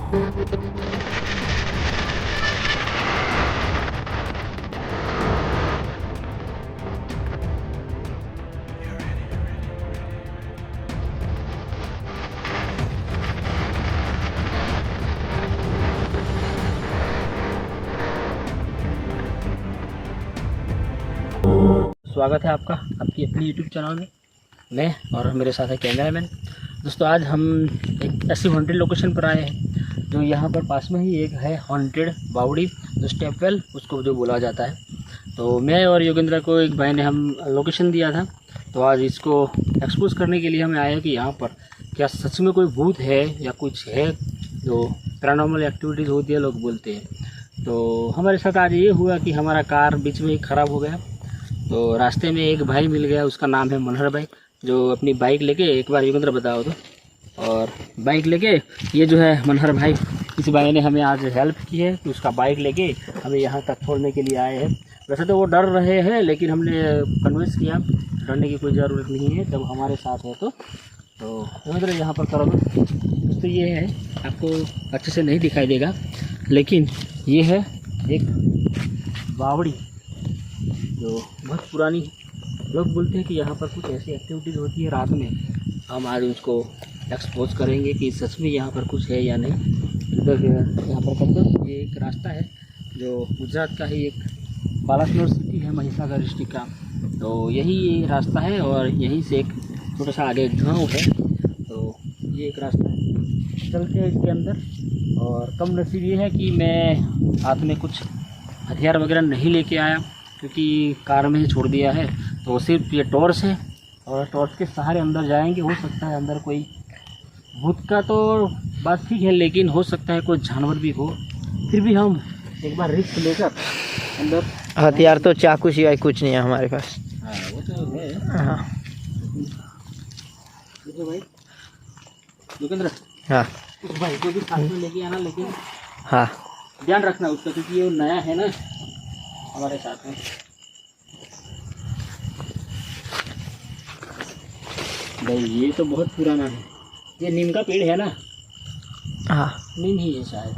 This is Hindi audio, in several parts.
स्वागत है आपका आपकी अपनी यूट्यूब चैनल में। मैं और मेरे साथ है कैमरामैन। दोस्तों आज हम एक ऐसी हॉन्टेड लोकेशन पर आए हैं जो यहाँ पर पास में ही एक है हॉन्टेड बावड़ी, जो स्टेप वेल उसको जो बोला जाता है। तो मैं और योगेंद्र को एक भाई ने हम लोकेशन दिया था, तो आज इसको एक्सपोज करने के लिए हमें आए कि यहाँ पर क्या सच में कोई भूत है या कुछ है जो पैरानॉर्मल एक्टिविटीज़ होती है लोग बोलते हैं। तो हमारे साथ आज ये हुआ कि हमारा कार बीच में ही ख़राब हो गया। तो रास्ते में एक भाई मिल गया, उसका नाम है मनहर भाई, जो अपनी बाइक लेके, एक बार योगेंद्र बताओ तो, और बाइक लेके ये जो है मनहर भाई, इस भाई ने हमें आज हेल्प की है कि उसका बाइक लेके हमें यहाँ तक छोड़ने के लिए आए हैं। वैसे तो वो डर रहे हैं, लेकिन हमने कन्विंस किया डरने की कोई ज़रूरत नहीं है जब हमारे साथ है। तो योगेंद्र यहाँ पर करो तो ये है, आपको अच्छे से नहीं दिखाई देगा, लेकिन ये है एक बावड़ी जो बहुत पुरानी। लोग बोलते हैं कि यहाँ पर कुछ ऐसी एक्टिविटीज़ होती है रात में। हम आज उसको एक्सपोज करेंगे कि सच में यहाँ पर कुछ है या नहीं। इधर यहाँ पर कब ये एक रास्ता है जो गुजरात का ही एक बालासनोर सिटी है, महिसागर डिस्ट्रिक्ट का। तो यही रास्ता है और यहीं से एक छोटा सा आगे एक गाँव है। तो ये एक रास्ता है, चलते हैं इसके अंदर। और कम नसीब ये है कि मैं हाथ में कुछ हथियार वगैरह नहीं लेके आया, क्योंकि कार में ही छोड़ दिया है। तो सिर्फ ये टॉर्च है और टॉर्च के सहारे अंदर जाएंगे। हो सकता है अंदर कोई भूत का तो बात ठीक है, लेकिन हो सकता है कोई जानवर भी हो। फिर भी हम एक बार रिस्क लेकर अंदर। हथियार तो चाकू सिवाय कुछ नहीं है हमारे पास। हाँ वो तो है। हाँ देखो भाई योगेंद्र, हाँ उस भाई को भी साथ में लेके आना, लेकिन हाँ ध्यान रखना उसका, क्योंकि ये नया है ना हमारे साथ में। भाई ये तो बहुत पुराना है, ये नीम का पेड़ है ना? हाँ नीम ही है शायद।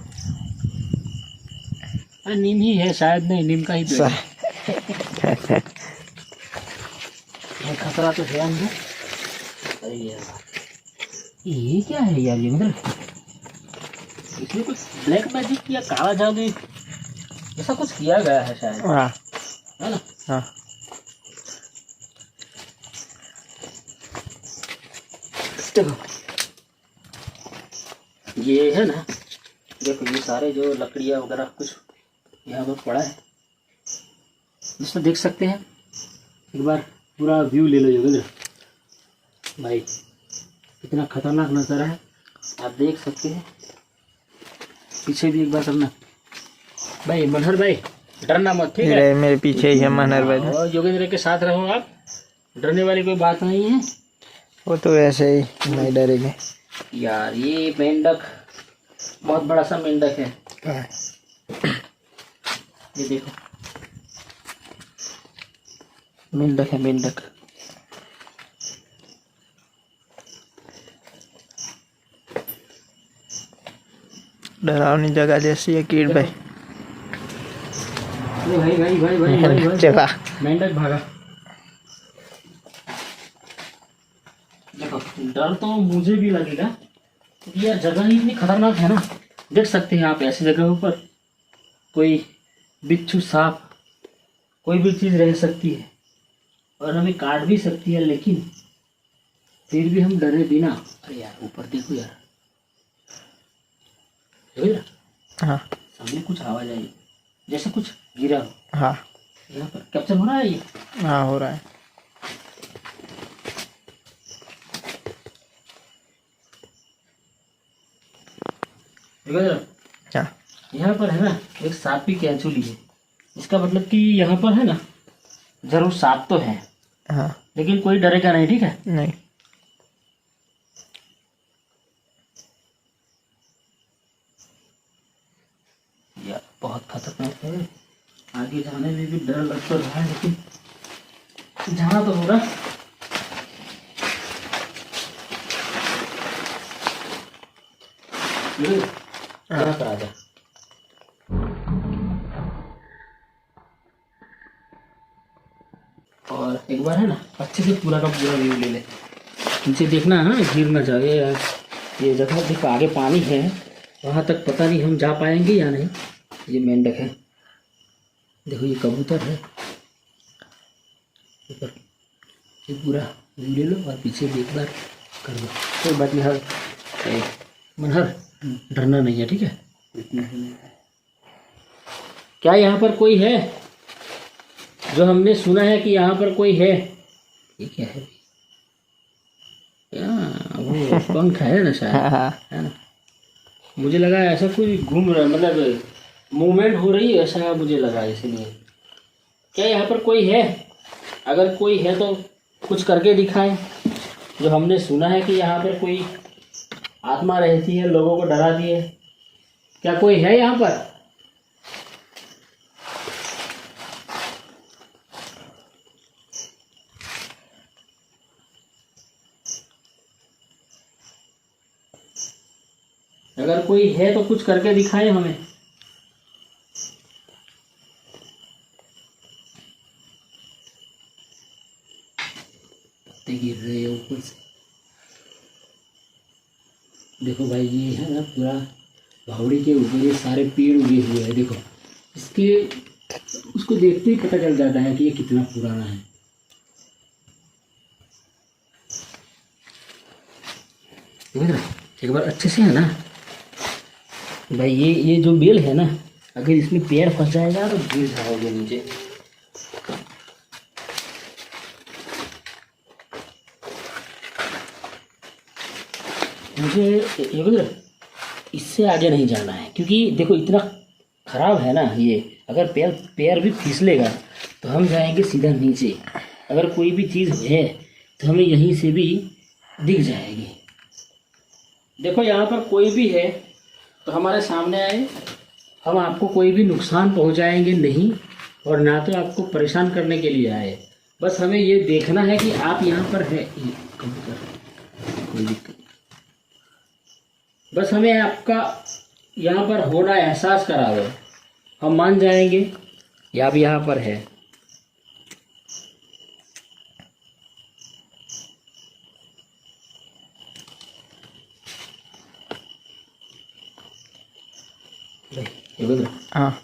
अरे नीम ही है शायद, नहीं नीम का ही पेड़ है। ये खतरा तो है अंदर। अरे यार ये क्या है यार योगेंद्र, इसमें कुछ ब्लैक मैजिक या काला जादू ऐसा कुछ किया गया है शायद, हाँ है ना? हाँ देखो ये है ना, देखो ये सारे जो लकड़ियाँ वगैरह कुछ यहाँ पर पड़ा है, दोस्तों देख सकते हैं। एक बार पूरा व्यू ले लो योगेंद्र भाई, कितना खतरनाक नज़ारा है, आप देख सकते हैं। पीछे भी एक बार करना भाई, मनहर भाई डरना मत, ठीक है? मेरे पीछे ही है मनहर भाई। और योगेंद्र के साथ रहो आप, डरने वाली कोई बात नहीं है। वो तो ऐसे ही नहीं डरेंगे यार ये मेंढक बहुत बड़ा सा मेंढक है, ये देखो मेंढक है, मेंढक। डरावनी जगह जैसी है कीड़ भाई। भाई भाई भाई भाई भाई भाई चला मेंढक भागा। देखो डर तो मुझे भी लगेगा, क्योंकि यार जगह ही इतनी खतरनाक है ना। देख सकते हैं आप, ऐसी जगहों पर कोई बिच्छू, सांप, कोई भी चीज़ रह सकती है और हमें काट भी सकती है, लेकिन फिर भी हम डरे बिना। अरे यार ऊपर देखो यार, हाँ सामने कुछ आवाज आई जैसे कुछ गिरा हो। हाँ यहाँ पर कैप्चर हो रहा है ये? हाँ हो रहा है। क्या यहाँ पर है ना एक सांप की कैंचुली है, इसका मतलब कि यहाँ पर है ना जरूर सांप तो है। हाँ लेकिन कोई डरेगा नहीं, ठीक है? नहीं यार बहुत खतरनाक है, आगे जाने में भी डर लग तो रहा है, लेकिन जाना तो होगा। यहाँ पर आ जा। और एक बार है ना अच्छे से पूरा का पूरा व्यू ले ले। नीचे देखना है ना, गिर ना जाए। ये जगह देखो आगे पानी है, वहाँ तक पता नहीं हम जा पाएंगे या नहीं। ये मेंढक है, देखो ये कबूतर है ऊपर। ये पूरा व्यू ले लो और पीछे भी एक बार कर दो। कोई बात नहीं, हर मनहर डरना नहीं है, ठीक है। क्या यहाँ पर कोई है? जो हमने सुना है कि यहाँ पर कोई है। ये क्या है? वो पंख है ना शायद, है ना। मुझे लगा ऐसा कोई घूम रहा, मतलब मूवमेंट हो रही है ऐसा मुझे लगा, इसलिए। क्या यहाँ पर कोई है? अगर कोई है तो कुछ करके दिखाएं। जो हमने सुना है कि यहाँ पर कोई आत्मा रहती है, लोगों को डराती है। क्या कोई है यहाँ पर? अगर कोई है तो कुछ करके दिखाए हमें। गिर रहे हैं ऊपर से। देखो भाई, ये है ना पूरा भावड़ी के ऊपर ये सारे पेड़ उगे हुए हैं। देखो इसके, उसको देखते ही पता चल जाता है कि ये कितना पुराना है। एक बार अच्छे से है ना भाई, ये जो बेल है ना, अगर इसमें पैर फंस जाएगा तो गिर जाओगे नीचे। मुझे ये इससे आगे नहीं जाना है, क्योंकि देखो इतना खराब है ना ये। अगर पैर भी फिसलेगा तो हम जाएंगे सीधा नीचे। अगर कोई भी चीज़ है तो हमें यहीं से भी दिख जाएगी। देखो यहाँ पर कोई भी है तो हमारे सामने आए, हम आपको कोई भी नुकसान पहुँचाएंगे नहीं, और ना तो आपको परेशान करने के लिए आए। बस हमें ये देखना है कि आप यहाँ पर है। कोई दिक्कत, बस हमें आपका यहाँ पर होना एहसास करा दो, हम मान जाएंगे कि आप यहाँ पर है। हाँ,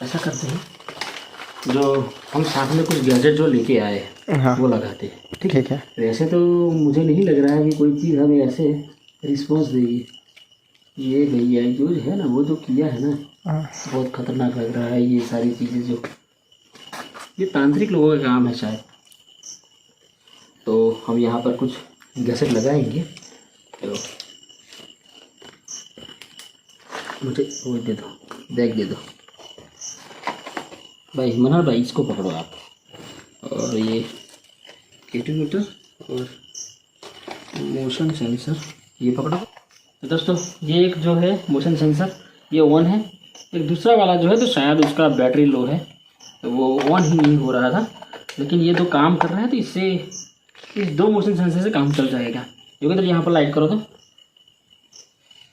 ऐसा करते हैं, जो हम साथ में कुछ गैजेट जो लेके आए हाँ, वो लगाते हैं। ठीक है। वैसे तो मुझे नहीं लग रहा है कि कोई चीज़ हमें ऐसे रिस्पॉन्स देगी। ये भैया जो है ना, वो जो किया है ना, हाँ, बहुत खतरनाक लग रहा है। ये सारी चीज़ें जो, ये तांत्रिक लोगों का काम है शायद। तो हम यहाँ पर कुछ गैसेट लगाएंगे। तो मुझे वो दे दो, बैग दे दो भाई। मनोहर भाई इसको पकड़ो आप, और ये कैलकुलेटर और मोशन सेंसर ये पकड़ो। तो दोस्तों ये एक जो है मोशन सेंसर ये ऑन है। एक दूसरा वाला जो है तो शायद उसका बैटरी लो है, तो वो ऑन ही नहीं हो रहा था। लेकिन ये तो काम कर रहा है, तो इससे इस दो मोशन सेंसर से काम चल जाएगा। योगेंद्र यहाँ पर लाइट करो तो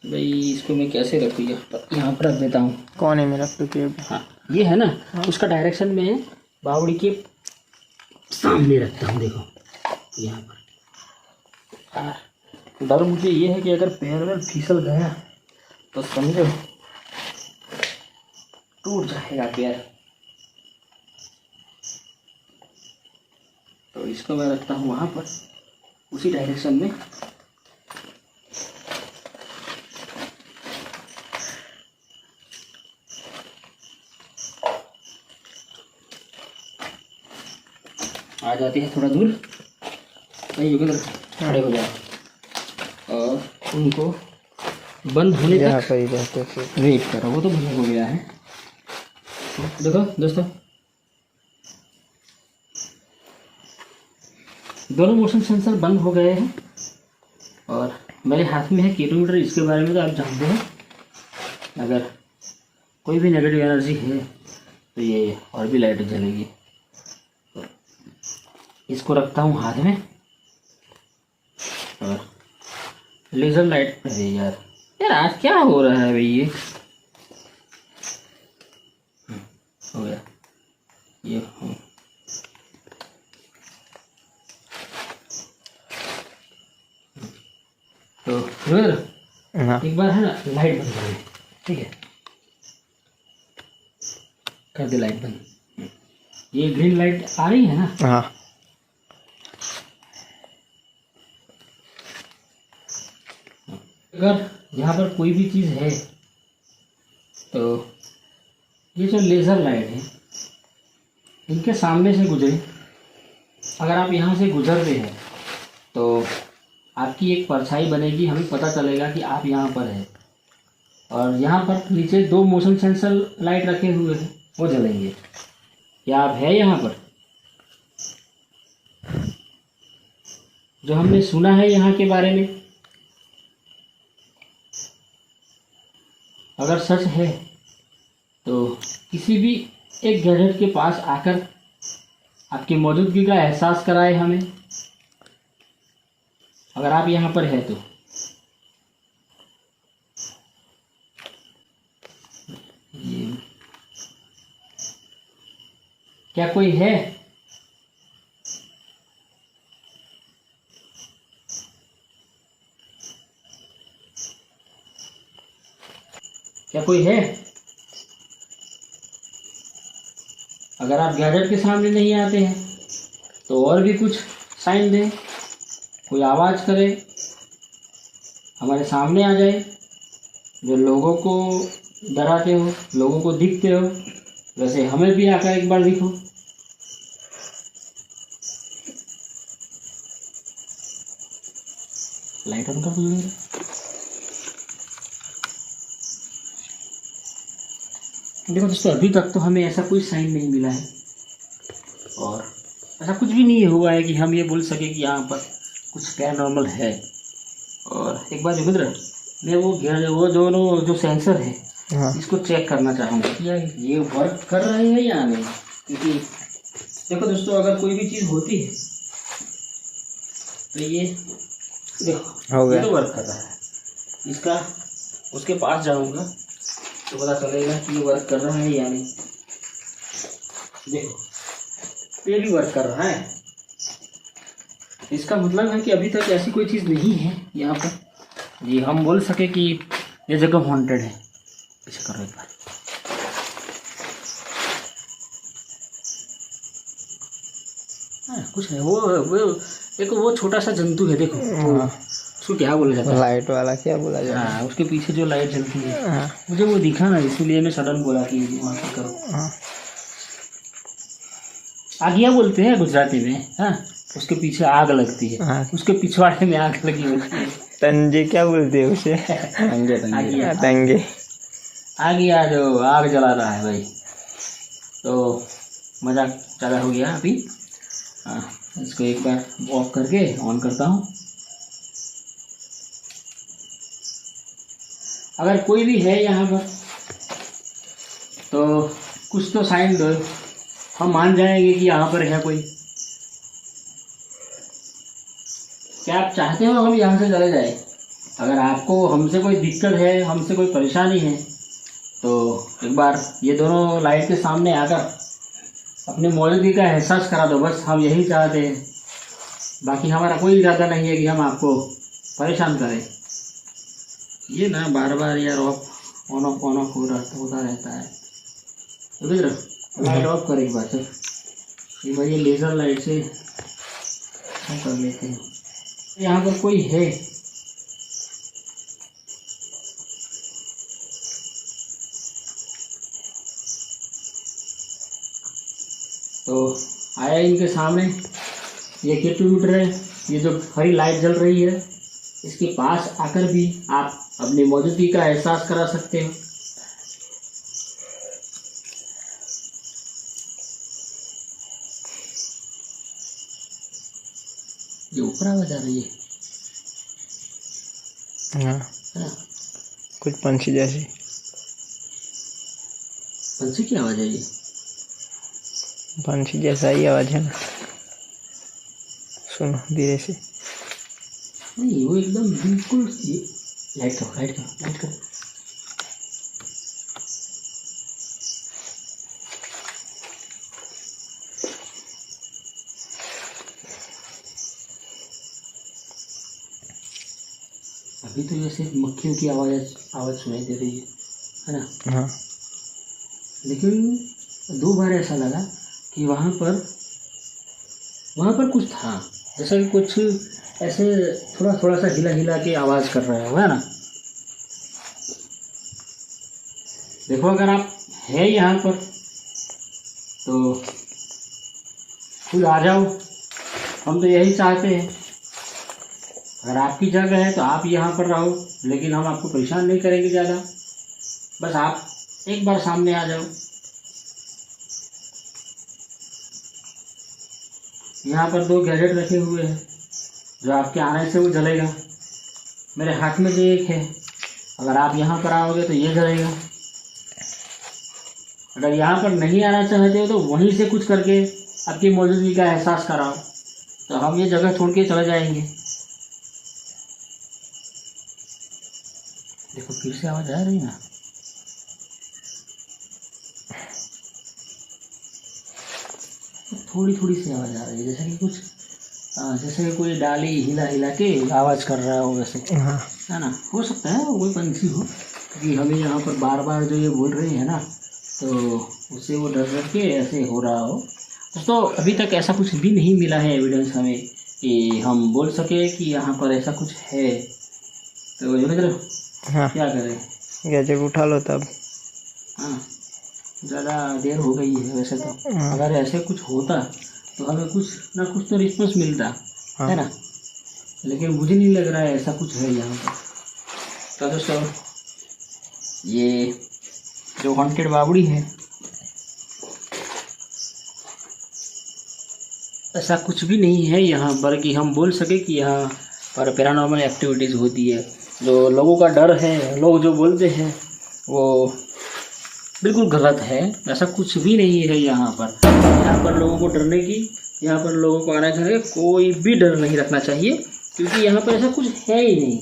भाई। इसको मैं कैसे रखूँ? यहाँ पर रख देता हूँ। कौन है मेरा पेड़? हाँ ये है ना, उसका डायरेक्शन में बावड़ी के सामने रखता हूँ। देखो यहाँ पर डर मुझे ये है कि अगर पैर में फिसल गया तो समझो टूट जाएगा पैर। तो इसको मैं रखता हूँ वहाँ पर, उसी डायरेक्शन में। आ जाते हैं थोड़ा दूर नहीं, योगेंद्र खड़े हो जाओ और उनको बंद होने यहाँ तक पर ही रहते थे। वेट करो। वो तो बंद हो गया है। देखो दोस्तों, दोनों मोशन सेंसर बंद हो गए हैं और मेरे हाथ में है कैलकुलेटर। इसके बारे में तो आप जानते हैं, अगर कोई भी नेगेटिव एनर्जी है तो ये और भी लाइट जलेगी। इसको रखता हूँ हाथ में और लेजर लाइट। अरे यार यार आज क्या हो रहा है भाई ये। हो गया ये। तो फिर हाँ एक बार है ना लाइट बंद कर दे, ठीक है, कर दे लाइट बंद। ये ग्रीन लाइट आ रही है ना। हाँ अगर यहाँ पर कोई भी चीज़ है तो ये जो लेज़र लाइट है इनके सामने से गुजरे, अगर आप यहाँ से गुजरते हैं तो आपकी एक परछाई बनेगी, हमें पता चलेगा कि आप यहाँ पर हैं। और यहाँ पर नीचे 2 मोशन सेंसर लाइट रखे हुए हैं, वो जलेंगे। क्या आप है यहाँ पर? जो हमने सुना है यहाँ के बारे में, अगर सच है तो किसी भी एक गैजेट के पास आकर आपकी मौजूदगी का एहसास कराए हमें, अगर आप यहाँ पर है तो। ये क्या कोई है? क्या कोई है? अगर आप गैजेट के सामने नहीं आते हैं तो और भी कुछ साइन दें, कोई आवाज़ करे, हमारे सामने आ जाए, जो लोगों को डराते हो, लोगों को दिखते हो, वैसे हमें भी आकर एक बार दिखो। लाइट ऑन कर दो। देखो दोस्तों, अभी तक तो हमें ऐसा कोई साइन नहीं मिला है और ऐसा कुछ भी नहीं हुआ है कि हम ये बोल सके कि यहाँ पर कुछ पैरानॉर्मल है। और एक बार जोगिंद्र, मैं वो दोनों जो सेंसर है हाँ इसको चेक करना चाहूँगा कि यार ये वर्क कर रहे हैं या नहीं। क्योंकि देखो दोस्तों, अगर कोई भी चीज़ होती है तो ये देखो हो ये गया। तो वर्क कर रहा है। इसका उसके पास जाऊँगा तो पता चलेगा कि ये वर्क कर रहा है या नहीं। देखो ये भी वर्क कर रहा है। इसका मतलब है कि अभी तक ऐसी कोई चीज़ नहीं है यहाँ पर जी हम बोल सके कि ये जगह हॉन्टेड है। इसे करो एक बार। हाँ कुछ है। वो देखो वो छोटा सा जंतु है, देखो हाँ उसको क्या बोला जाता है? लाइट वाला क्या बोला जाता है? हाँ उसके पीछे जो लाइट जलती है, हाँ मुझे वो दिखा ना, इसीलिए मैं सडन बोला कि वहाँ से करो। हाँ आगिया बोलते हैं गुजराती में। हाँ उसके पीछे आग लगती है, हाँ उसके पिछवाड़े में आग लगी होती है। तंजे क्या बोलते हैं उसे? आगिया तंगे। आगिया जो आग जला रहा है भाई। तो मज़ाक ज़्यादा हो गया अभी। हाँ इसको एक बार ऑफ करके ऑन करता हूँ। अगर कोई भी है यहाँ पर तो कुछ तो साइन दो, हम मान जाएंगे कि यहाँ पर है कोई। क्या आप चाहते हो हम यहाँ से चले जाए? अगर आपको हमसे कोई दिक्कत है, हमसे कोई परेशानी है तो एक बार ये दोनों लाइट के सामने आकर अपनी मौजूदगी का एहसास करा दो। बस हम यही चाहते हैं, बाकी हमारा कोई इरादा नहीं है कि हम आपको परेशान करें। ये ना बार बार यार ऑन ऑफ होता रहता है। तो देख रहे लाइट ऑफ कर एक बार सिर्फ एक बार ये लेज़र लाइट से हम कर लेते हैं। यहाँ पर कोई है? तो आया इनके सामने, ये किलोमीटर है, ये जो हरी लाइट जल रही है इसके पास आकर भी आप अपनी मौजूदगी का एहसास करा सकते हो। ये ऊपर आवाज आ रही हाँ है ना? कुछ पंछी जैसी। पंछी की आवाज है ये? पंछी जैसा ही आवाज है ना, सुनो धीरे से। नहीं, वो एकदम बिल्कुल लाइट करो, लाइट करो, लाइट करो। अभी तो जैसे मक्खियों की आवाज़ सुनाई दे रही है ना? हाँ। लेकिन 2 बार ऐसा लगा कि वहाँ पर कुछ था, जैसा कि कुछ ऐसे थोड़ा सा हिला हिला के आवाज़ कर रहा है ना? देखो, अगर आप है यहाँ पर तो खुद आ जाओ, हम तो यही चाहते हैं। अगर आपकी जगह है तो आप यहाँ पर रहो, लेकिन हम आपको परेशान नहीं करेंगे ज़्यादा। बस आप एक बार सामने आ जाओ। यहाँ पर 2 गैजेट रखे हुए हैं, जो आपके आने से वो जलेगा। मेरे हाथ में जो एक है, अगर आप यहाँ पर आओगे तो ये जलेगा। अगर यहाँ पर नहीं आना चाहते हो तो वहीं से कुछ करके आपकी मौजूदगी का एहसास कराओ, तो हम ये जगह छोड़ के चले जाएंगे। देखो, फिर से आवाज़ आ रही है ना? थोड़ी सी आवाज़ आ रही है, जैसे कि कुछ जैसे कोई डाली हिला हिला के आवाज़ कर रहा हो वैसे, है ना? हो सकता है वो कोई पंछी हो, क्योंकि हमें यहाँ पर बार बार जो ये बोल रहे हैं ना, तो उससे वो डर के ऐसे हो रहा हो। दोस्तों, अभी तक ऐसा कुछ भी नहीं मिला है एविडेंस हमें कि हम बोल सके कि यहाँ पर ऐसा कुछ है। तो ये मतलब हाँ, क्या करें? गैजेट उठा लो तब। हाँ, ज़्यादा देर हो गई है वैसे तो। अगर ऐसे कुछ होता तो हमें कुछ ना कुछ तो रिस्पॉन्स मिलता, है ना? लेकिन मुझे नहीं लग रहा है ऐसा कुछ है यहाँ पर। तो दोस्तों, ये जो हॉन्टेड बावड़ी है, ऐसा कुछ भी नहीं है यहाँ पर कि हम बोल सके कि यहाँ पर पैरानॉर्मल एक्टिविटीज़ होती है। जो लोगों का डर है, लोग जो बोलते हैं वो बिल्कुल गलत है। ऐसा कुछ भी नहीं है यहाँ पर। यहाँ पर लोगों को डरने की, यहाँ पर लोगों को आना चाहिए, कोई भी डर नहीं रखना चाहिए, क्योंकि यहाँ पर ऐसा कुछ है ही नहीं।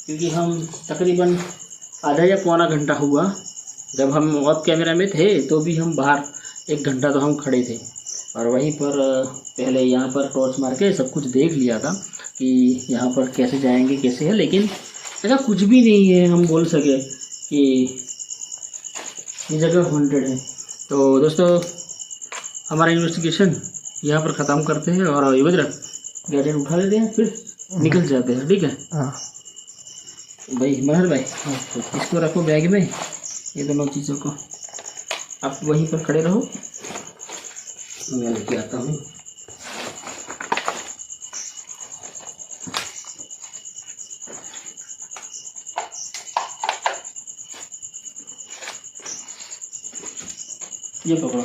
क्योंकि हम तकरीबन आधा या पौना घंटा हुआ, जब हम ऑफ कैमरा में थे तो भी हम बाहर 1 घंटा तो हम खड़े थे, और वहीं पर पहले यहाँ पर टॉर्च मार के सब कुछ देख लिया था कि यहाँ पर कैसे जाएंगे, कैसे है। लेकिन ऐसा कुछ भी नहीं है हम बोल सके कि ये जगह हॉन्टेड है। तो दोस्तों, हमारा इन्वेस्टिगेशन यहाँ पर ख़त्म करते हैं और गैजेट उठा लेते हैं, फिर निकल जाते हैं। ठीक है भाई, मनहर भाई, इसको रखो बैग में, ये दोनों चीज़ों को। आप वहीं पर खड़े रहो, मैं लेके आता हूँ। ये पकड़ो।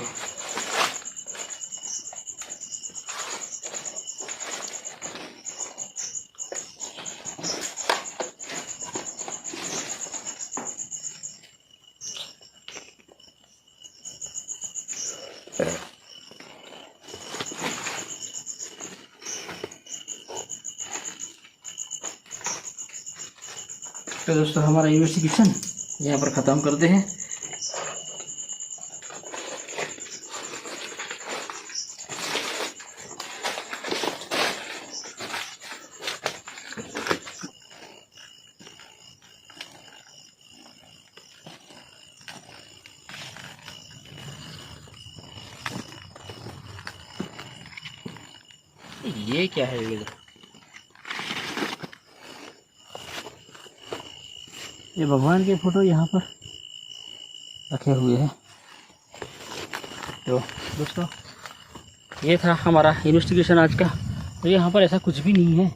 तो दोस्तों, हमारा इन्वेस्टिगेशन यहाँ पर ख़त्म करते हैं। ये क्या है? ये भगवान के फोटो यहाँ पर रखे हुए हैं। तो दोस्तों, ये था हमारा इन्वेस्टिगेशन आज का। तो यहाँ पर ऐसा कुछ भी नहीं है।